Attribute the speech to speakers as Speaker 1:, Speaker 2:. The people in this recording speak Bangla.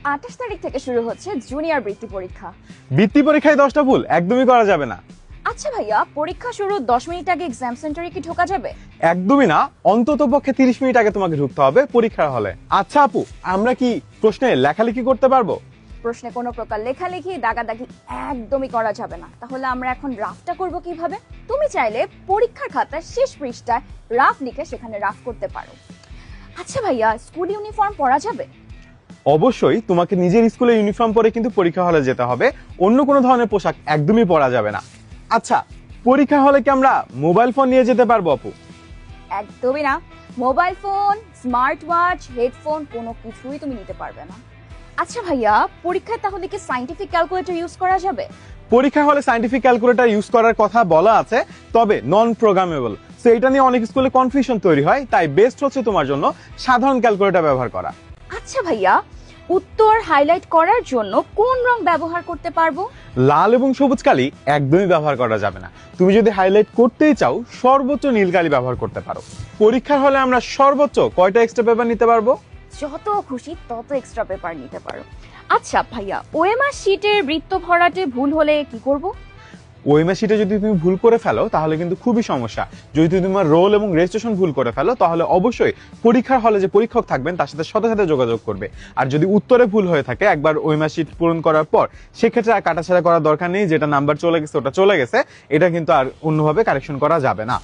Speaker 1: 28 তারিখ থেকে শুরু হচ্ছে জুনিয়র বৃত্তি পরীক্ষা।
Speaker 2: বৃত্তি পরীক্ষায় 10টা ভুল একদমই করা যাবে না।
Speaker 1: আচ্ছা ভাইয়া, পরীক্ষা শুরু 10 মিনিট আগে এক্সাম সেন্টারে কি ঢোকা যাবে?
Speaker 2: একদমই না, অন্তত পক্ষে 30 মিনিট আগে তোমাকে ঢুকতে হবে পরীক্ষার হলে। আচ্ছা আপু, আমরা কি প্রশ্নে লেখালেখি করতে পারবো?
Speaker 1: প্রশ্নে কোনো প্রকার লেখালেখি দাগাদাগি একদমই করা যাবে না। তাহলে আমরা এখন রাফটা করব কিভাবে? তুমি চাইলে পরীক্ষার খাতার শেষ পৃষ্ঠায় রাফ লিখে সেখানে রাফ করতে পারো। আচ্ছা ভাইয়া, স্কুল ইউনিফর্ম পরা যাবে?
Speaker 2: অবশ্যই তোমাকে নিজের স্কুলের ইউনিফর্ম পরে কিন্তু পরীক্ষা হলে যেতে হবে, অন্য কোনো ধরনের পোশাক একদমই পরা যাবে না। আচ্ছা, পরীক্ষা হলে কি আমরা মোবাইল ফোন নিয়ে যেতে পারবো আপু?
Speaker 1: একদমই না। Mobile phone, smart watch, headphone কোনো কিছুই তুমি নিতে পারবে না। আচ্ছা ভাইয়া, পরীক্ষায় তাহলে কি সায়েন্টিফিক ক্যালকুলেটর ইউজ করা যাবে?
Speaker 2: পরীক্ষা হলে সায়েন্টিফিক ক্যালকুলেটর ইউজ করার কথা বলা আছে, তবে নন প্রোগ্রামেবল। সো এটা নিয়ে অনেক স্কুলে কনফিউশন তৈরি হয়, তাই বেস্ট হচ্ছে তোমার জন্য সাধারণ ক্যালকুলেটর ব্যবহার করা।
Speaker 1: আচ্ছা ভাইয়া, উত্তর হাইলাইট করার জন্য কোন রং ব্যবহার করতে পারবো?
Speaker 2: লাল এবং সবুজ কালি একদমই ব্যবহার করা যাবে না। তুমি যদি হাইলাইট করতেই চাও, সর্বোচ্চ নীল কালি ব্যবহার করতে পারো। পরীক্ষার হলে আমরা সর্বোচ্চ কয়টা এক্সট্রা পেপার নিতে পারবো?
Speaker 1: যত খুশি তত এক্সট্রা পেপার নিতে পারো। আচ্ছা ভাইয়া, ওএমআর শিটের বৃত্ত ভরাটে ভুল হলে কি করব?
Speaker 2: ওএমআর শিটে যদি তুমি ভুল করে ফেলো তাহলে কিন্তু খুবই সমস্যা। যদি তুমি তোমার রোল এবং রেজিস্ট্রেশন ভুল করে ফেলো তাহলে অবশ্যই পরীক্ষার হলে যে পরীক্ষক থাকবেন তার সাথে সাথে সাথে যোগাযোগ করবে। আর যদি উত্তরে ভুল হয়ে থাকে একবার ওএমআর শিট পূরণ করার পর, সেক্ষেত্রে আর কাটাছাড়া করার দরকার নেই। যেটা নাম্বার চলে গেছে ওটা চলে গেছে, এটা কিন্তু আর অন্যভাবে কারেকশন করা যাবে না।